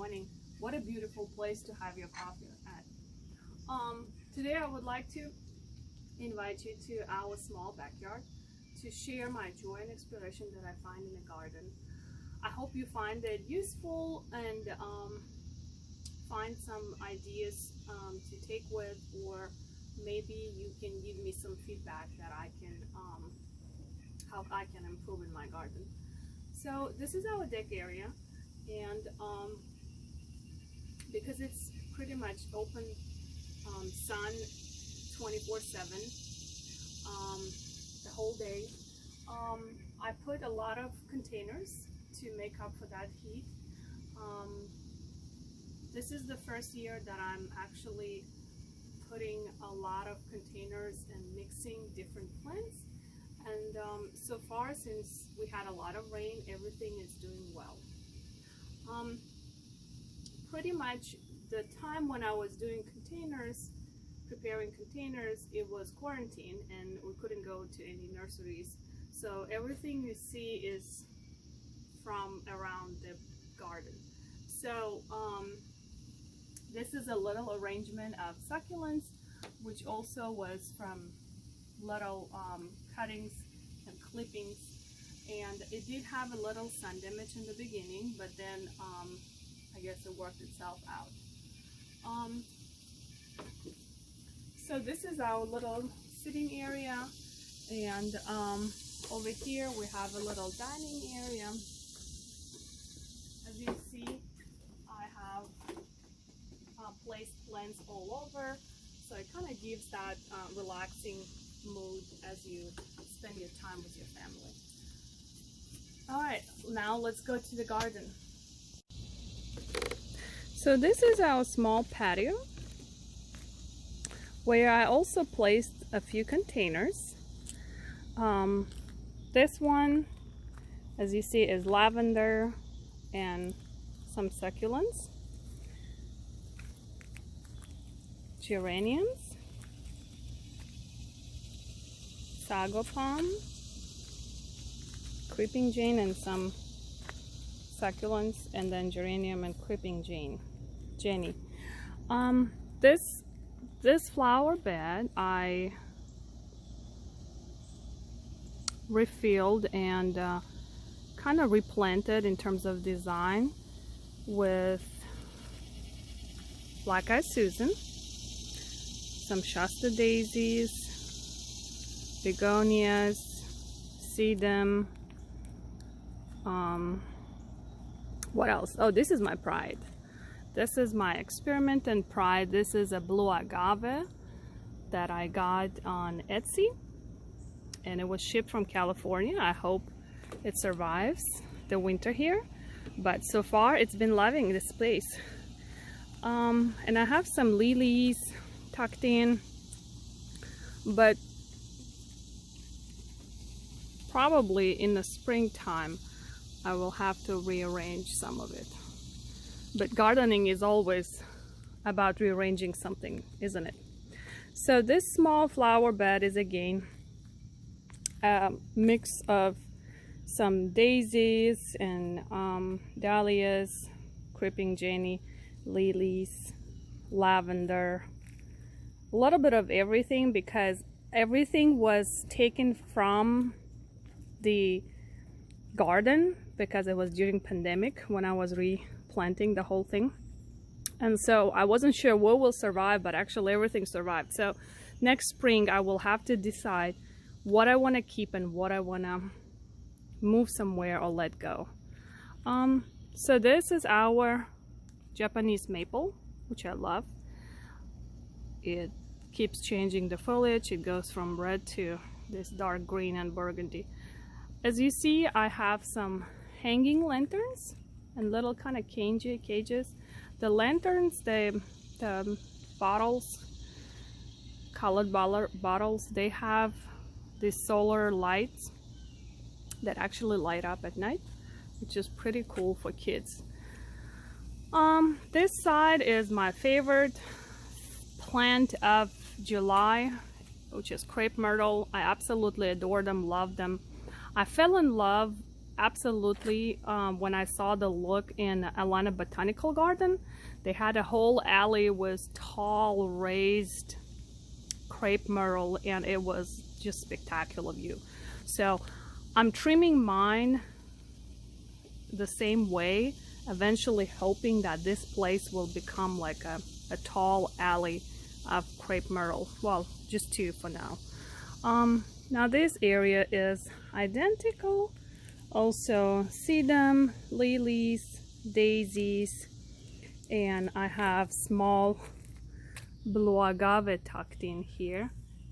morning. What a beautiful place to have your coffee at. Today I would like to invite you to our small backyard to share my joy and inspiration that I find in the garden. I hope you find it useful and find some ideas to take with, or maybe you can give me some feedback that I can how I can improve in my garden. So this is our deck area, and because it's pretty much open sun 24/7 the whole day, I put a lot of containers to make up for that heat. This is the first year that I'm actually putting a lot of containers and mixing different plants, and so far, since we had a lot of rain, everything is doing well. Pretty much the time when I was doing containers, preparing containers, it was quarantine and we couldn't go to any nurseries, so everything you see is from around the garden. So this is a little arrangement of succulents, which also was from little cuttings and clippings, and it did have a little sun damage in the beginning, but then I guess it worked itself out. So this is our little sitting area, and over here we have a little dining area. As you see, I have placed plants all over, so it kind of gives that relaxing mood as you spend your time with your family. Alright, now let's go to the garden. So this is our small patio, where I also placed a few containers. This one, as you see, is lavender and some succulents, geraniums, sago palm, creeping Jane, and some succulents, and then geranium and creeping Jenny. This flower bed I refilled and kind of replanted in terms of design with Black Eyed Susan, some Shasta daisies, begonias, sedum. What else? Oh, this is my pride. This is my experiment and pride. This is a blue agave that I got on Etsy, and it was shipped from California. I hope it survives the winter here, but so far it's been loving this place. And I have some lilies tucked in, but probably in the springtime I will have to rearrange some of it. But gardening is always about rearranging something, isn't it? So this small flower bed is again a mix of some daisies and dahlias, creeping Jenny, lilies, lavender, a little bit of everything, because everything was taken from the garden because it was during pandemic when I was replanting the whole thing, and so I wasn't sure what will survive, but actually everything survived. So next spring I will have to decide what I want to keep and what I want to move somewhere or let go. So this is our Japanese maple, which I love. It keeps changing the foliage. It goes from red to this dark green and burgundy. As you see, I have some hanging lanterns and little kind of cages. The lanterns, the bottles, colored bottles, they have these solar lights that actually light up at night, which is pretty cool for kids. This side is my favorite plant of July, which is crepe myrtle. I absolutely adore them, love them. I fell in love absolutely, when I saw the look in Atlanta Botanical Garden, they had a whole alley with tall raised crepe myrtle, and it was just spectacular view. So I'm trimming mine the same way, eventually hoping that this place will become like a tall alley of crepe myrtle. Well, just two for now. Now this area is identical. Also sedum, lilies, daisies, and I have small blue agave tucked in here,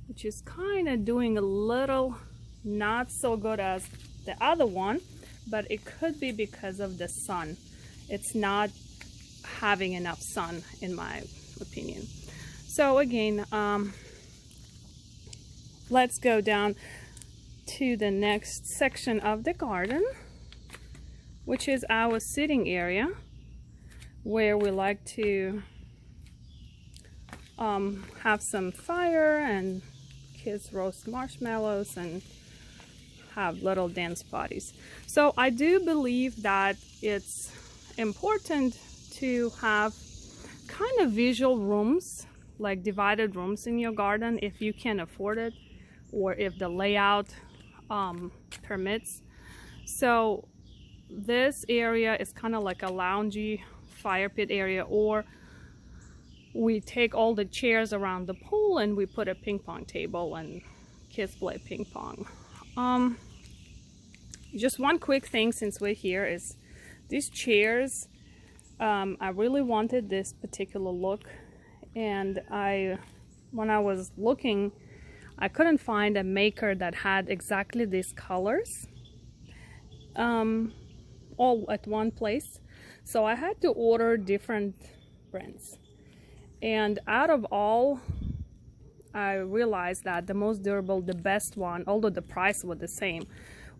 which is kind of doing a little not so good as the other one, but it could be because of the sun. It's not having enough sun in my opinion. So again, let's go down to the next section of the garden, which is our sitting area, where we like to have some fire and kids roast marshmallows and have little dance parties. So I do believe that it's important to have kind of visual rooms, like divided rooms in your garden if you can afford it, or if the layout permits. So this area is kind of like a loungy fire pit area, or we take all the chairs around the pool and we put a ping pong table and kids play ping pong. Just one quick thing since we're here is these chairs. I really wanted this particular look, and when I was looking, I couldn't find a maker that had exactly these colors all at one place. So I had to order different brands. And out of all, I realized that the most durable, the best one, although the price was the same,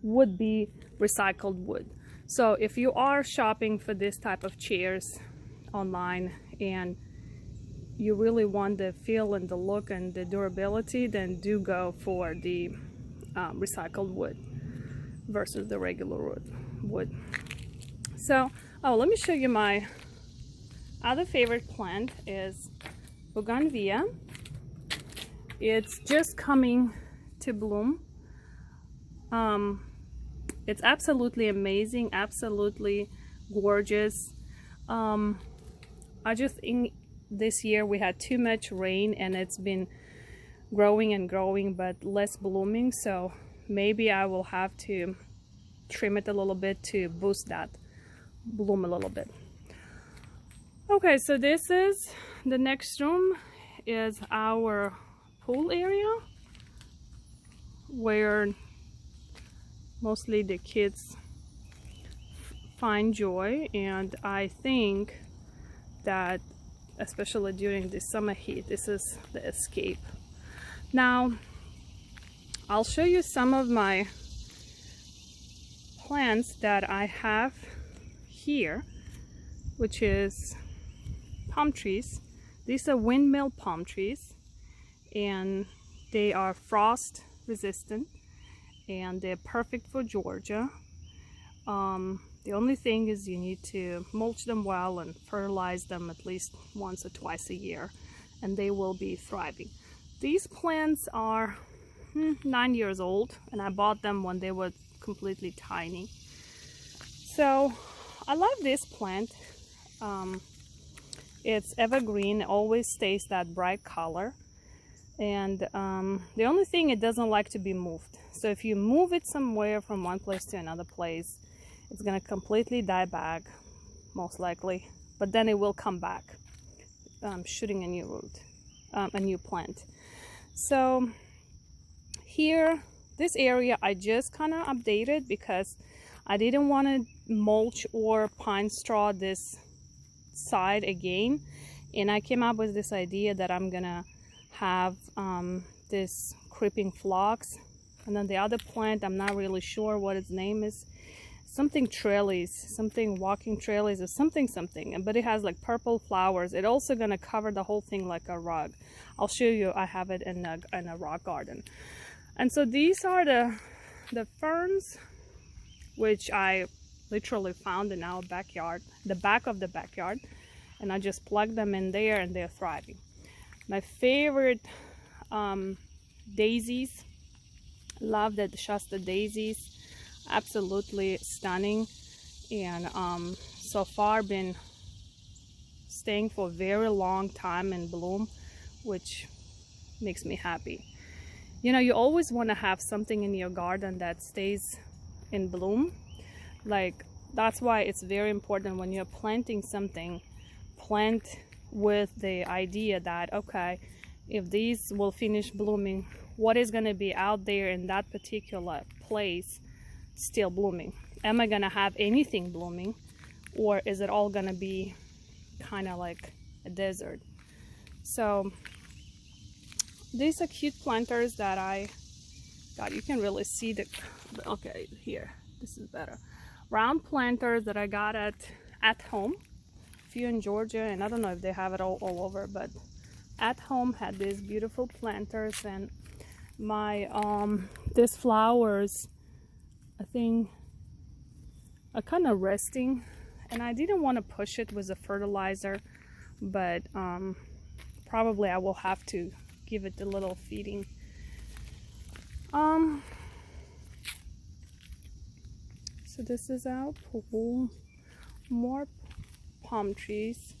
would be recycled wood. So if you are shopping for this type of chairs online and you really want the feel and the look and the durability, then do go for the recycled wood versus the regular wood. So, let me show you my other favorite plant is Bougainvillea. It's just coming to bloom. It's absolutely amazing, absolutely gorgeous. I just think this year we had too much rain and it's been growing and growing but less blooming, so maybe I will have to trim it a little bit to boost that bloom a little bit. Okay, so this is the next room, is our pool area where mostly the kids find joy, and I think that especially during the summer heat, this is the escape. Now I'll show you some of my plants that I have here, which is palm trees. These are windmill palm trees, and they are frost resistant and they're perfect for Georgia. The only thing is you need to mulch them well and fertilize them at least once or twice a year, and they will be thriving. These plants are 9 years old, and I bought them when they were completely tiny. So I love this plant. It's evergreen, always stays that bright color, and the only thing, it doesn't like to be moved. So if you move it somewhere from one place to another place, it's gonna completely die back, most likely, but then it will come back, shooting a new root, a new plant. So here, this area I just kind of updated because I didn't want to mulch or pine straw this side again, and I came up with this idea that I'm gonna have this creeping phlox, and then the other plant, I'm not really sure what its name is, something trellis, something walking trellis, or something, but it has like purple flowers. It's also gonna cover the whole thing like a rug. I'll show you, I have it in a rock garden. And so these are the ferns. which I literally found in our backyard, the back of the backyard, and I just plugged them in there and they're thriving. My favorite daisies, love the Shasta daisies, absolutely stunning, and so far been staying for a very long time in bloom, which makes me happy. You know, you always want to have something in your garden that stays in bloom. Like, that's why it's very important when you're planting something, plant with the idea that, okay, if these will finish blooming, what is going to be out there in that particular place still blooming? Am I going to have anything blooming, or is it all going to be kind of like a desert? So these are cute planters that I got. You can really see the, okay, here, this is better. Round planters that I got at home. If you're in Georgia, and I don't know if they have it all over, but at home had these beautiful planters, and my these flowers, I think, are kind of resting, and I didn't want to push it with a fertilizer, but probably I will have to give it a little feeding. So this is our pool. More palm trees.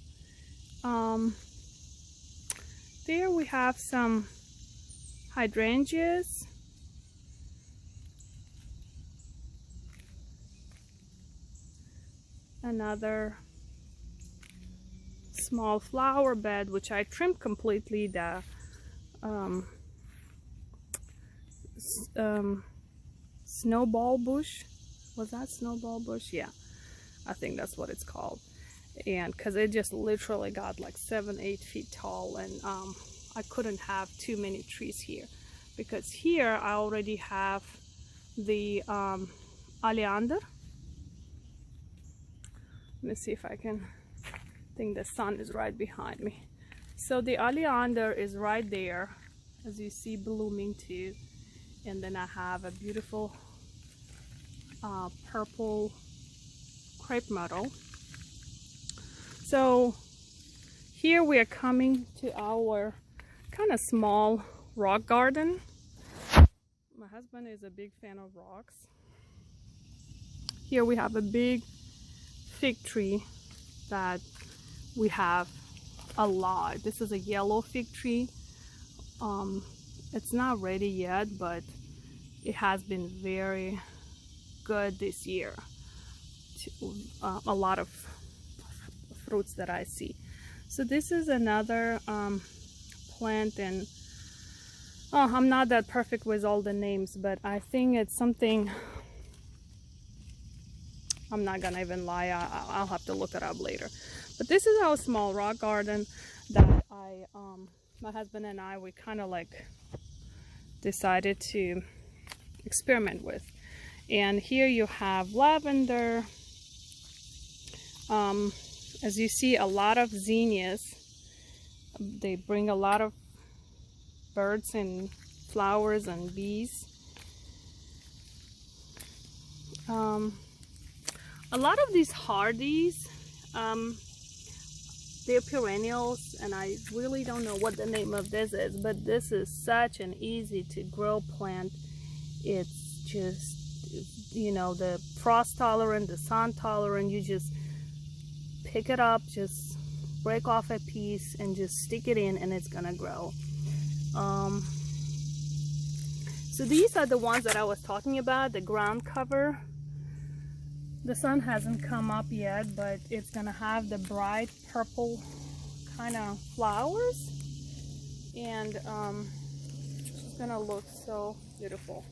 There we have some hydrangeas. Another small flower bed, which I trimmed completely. The snowball bush. Was that snowball bush? Yeah, I think that's what it's called. And because it just literally got like 7-8 feet tall, and I couldn't have too many trees here, because here I already have the oleander. Let me see if I can, I think the sun is right behind me. So the oleander is right there, as you see, blooming too. And then I have a beautiful purple crepe myrtle. So here we are coming to our kind of small rock garden. My husband is a big fan of rocks. Here we have a big fig tree that we have a lot. This is a yellow fig tree. It's not ready yet, but it has been very good this year. A lot of fruits that I see. So this is another plant, and I'm not that perfect with all the names, but I think it's something, I'm not gonna even lie, I'll have to look it up later. But this is our small rock garden that my husband and I, we kind of like decided to experiment with. And here you have lavender. As you see, a lot of zinnias. They bring a lot of birds and flowers and bees. A lot of these hardies, they're perennials, and I really don't know what the name of this is, but this is such an easy to grow plant. It's just, you know, the frost tolerant, the sun tolerant. You just pick it up, just break off a piece and just stick it in, and it's gonna grow. So these are the ones that I was talking about, the ground cover. The sun hasn't come up yet, but it's gonna have the bright purple kind of flowers, and it's gonna look so beautiful.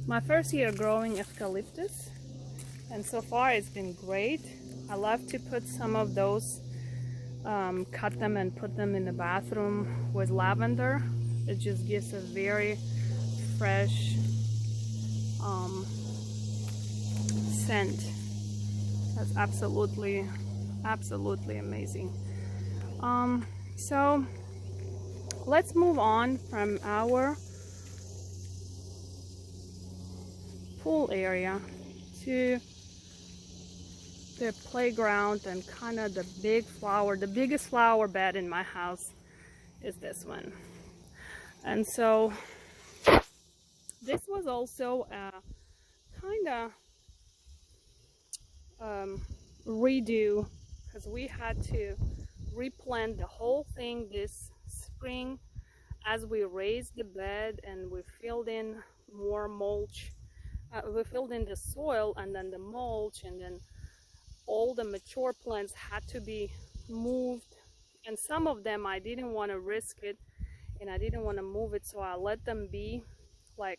My first year growing eucalyptus, and so far it's been great. I love to put some of those, cut them and put them in the bathroom with lavender. It just gives a very fresh scent. That's absolutely amazing. So let's move on from our pool area to the playground, and kind of the biggest flower bed in my house is this one. And so this was also a kind of redo, because we had to replant the whole thing this spring as we raised the bed and we filled in more mulch. We filled in the soil and then the mulch, and then all the mature plants had to be moved, and some of them I didn't want to risk it and I didn't want to move it, so I let them be, like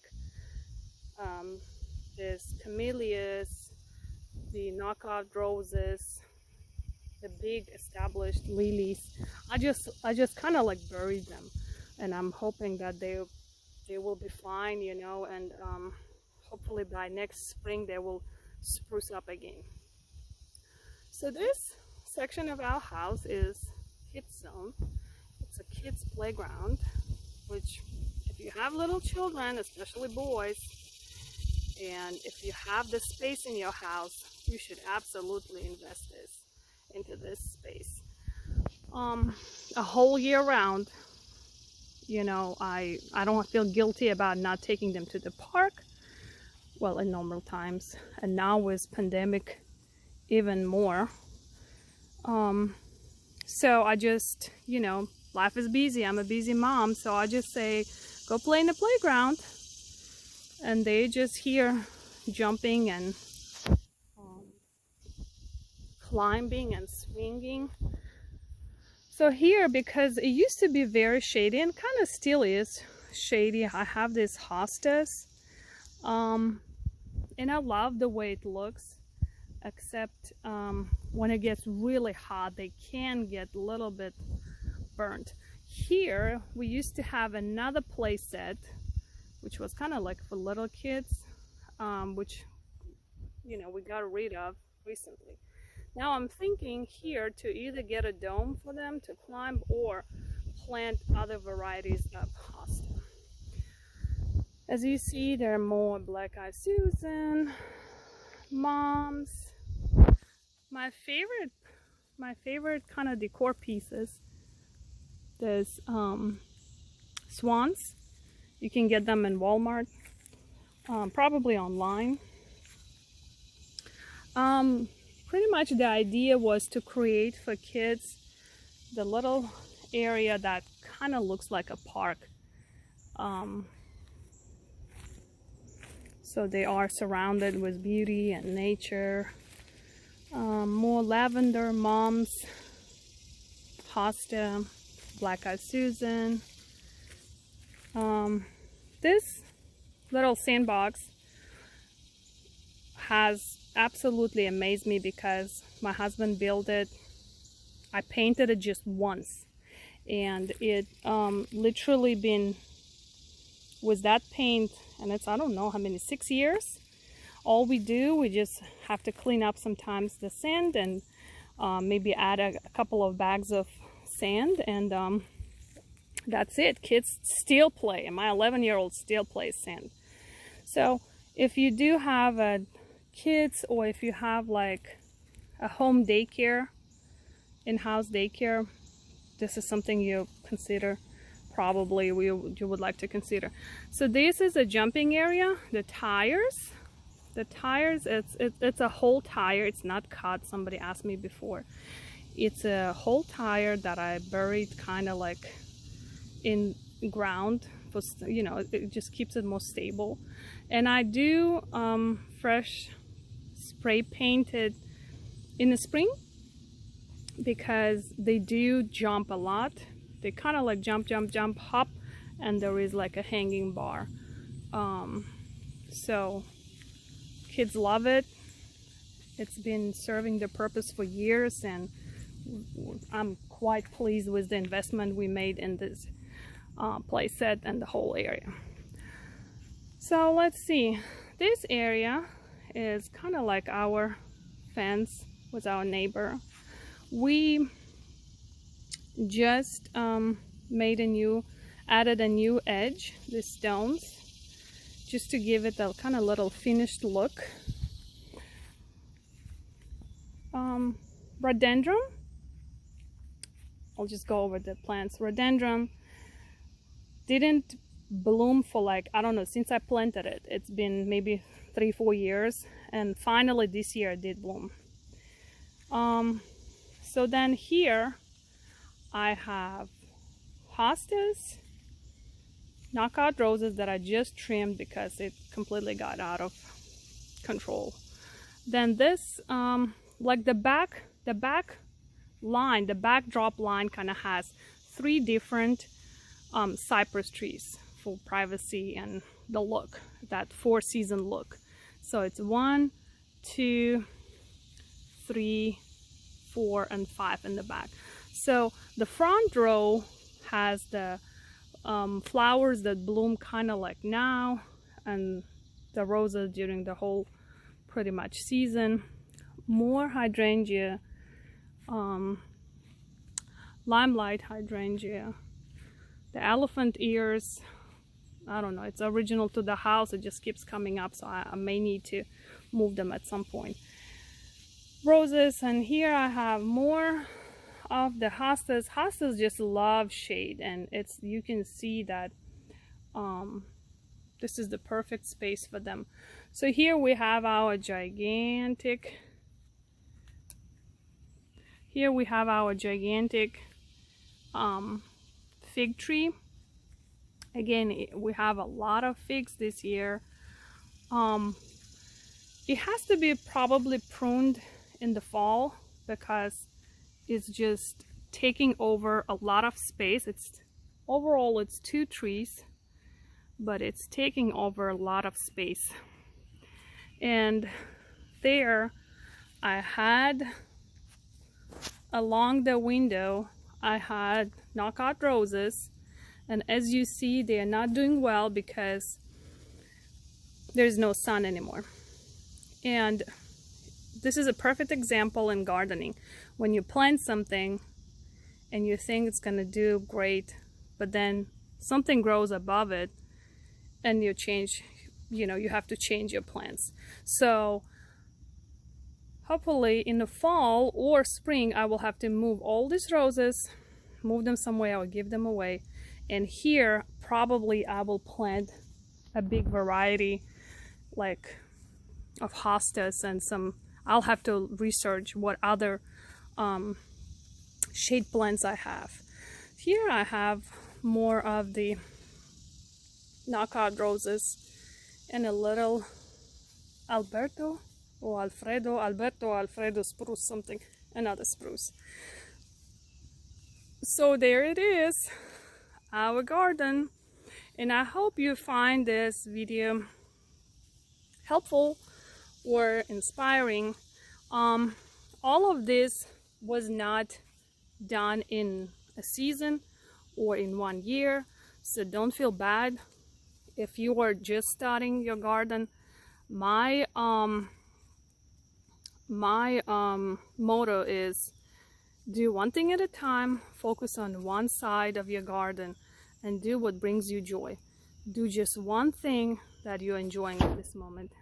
this camellias, the knockout roses, the big established lilies. I just kind of like buried them, and I'm hoping that they will be fine, you know, and hopefully by next spring they will spruce up again. So this section of our house is kids zone. It's a kids playground, which if you have little children, especially boys, and if you have the space in your house, you should absolutely invest into this space. A whole year round, you know, I don't feel guilty about not taking them to the park, well, in normal times, and now with pandemic even more. So I just, you know, life is busy, I'm a busy mom, so I just say go play in the playground, and they just here jumping and climbing and swinging. So here, because it used to be very shady and kind of still is shady, I have this hostas, and I love the way it looks, except when it gets really hot they can get a little bit burnt. Here we used to have another play set which was kind of like for little kids, which, you know, we got rid of recently. Now I'm thinking here to either get a dome for them to climb or plant other varieties of hosta. As you see, there are more Black-Eyed Susan, moms. My favorite kind of decor pieces, there's swans. You can get them in Walmart, probably online. Pretty much the idea was to create for kids the little area that kind of looks like a park. So they are surrounded with beauty and nature. More lavender, moms, hosta, Black-Eyed Susan. This little sandbox has absolutely amazed me because my husband built it. I painted it just once, and it literally been with that paint, and it's, I don't know how many, 6 years. All we do, we just have to clean up sometimes the sand and maybe add a couple of bags of sand, and that's it. Kids still play, and my 11-year-old still plays sand. So if you do have kids, or if you have like a home daycare, in-house daycare, this is something you consider, probably you would like to consider. So this is a jumping area. The tires, it's a whole tire. It's not cut. Somebody asked me before. It's a whole tire that I buried kind of like in ground, for, you know, it just keeps it more stable. And I do fresh spray painted in the spring because they do jump a lot. They kind of like jump, hop, and there is like a hanging bar. So kids love it. It's been serving the purpose for years, and I'm quite pleased with the investment we made in this play set and the whole area. So let's see, this area is kind of like our fence with our neighbor. We just added a new edge, the stones, just to give it a kind of little finished look. Rhododendron, I'll just go over the plants. Rhododendron didn't bloom for like, I don't know, since I planted it. It's been maybe 3-4 years, and finally this year it did bloom. So then here I have hostas, knockout roses that I just trimmed because it completely got out of control. Then this, like the back line, the backdrop line kind of has 3 different cypress trees for privacy and the look, that 4-season look. So it's 1, 2, 3, 4, and 5 in the back. So the front row has the flowers that bloom kind of like now, and the roses during the whole pretty much season. More hydrangea, limelight hydrangea, the elephant ears. I don't know, it's original to the house, it just keeps coming up, so I may need to move them at some point. Roses, and here I have more of the hostas. Hostas just love shade, and it's, you can see that this is the perfect space for them. So here we have our gigantic fig tree. Again, we have a lot of figs this year. It has to be probably pruned in the fall because it's just taking over a lot of space. Overall it's 2 trees, but it's taking over a lot of space. And there I had, along the window, I had knockout roses, and as you see, they are not doing well because there's no sun anymore. And this is a perfect example in gardening. When you plant something and you think it's gonna do great, but then something grows above it and you change, you have to change your plants. So hopefully in the fall or spring, I will have to move all these roses, move them somewhere or give them away. And here, probably I will plant a big variety like of hostas and some, I'll have to research what other shade plants I have. Here I have more of the knockout roses and a little Alberto Alfredo spruce, something, another spruce. So there it is, our garden, and I hope you find this video helpful or inspiring. All of this was not done in a season or in 1 year, so don't feel bad if you are just starting your garden. My motto is do one thing at a time, focus on one side of your garden, and do what brings you joy. Do just one thing that you're enjoying at this moment.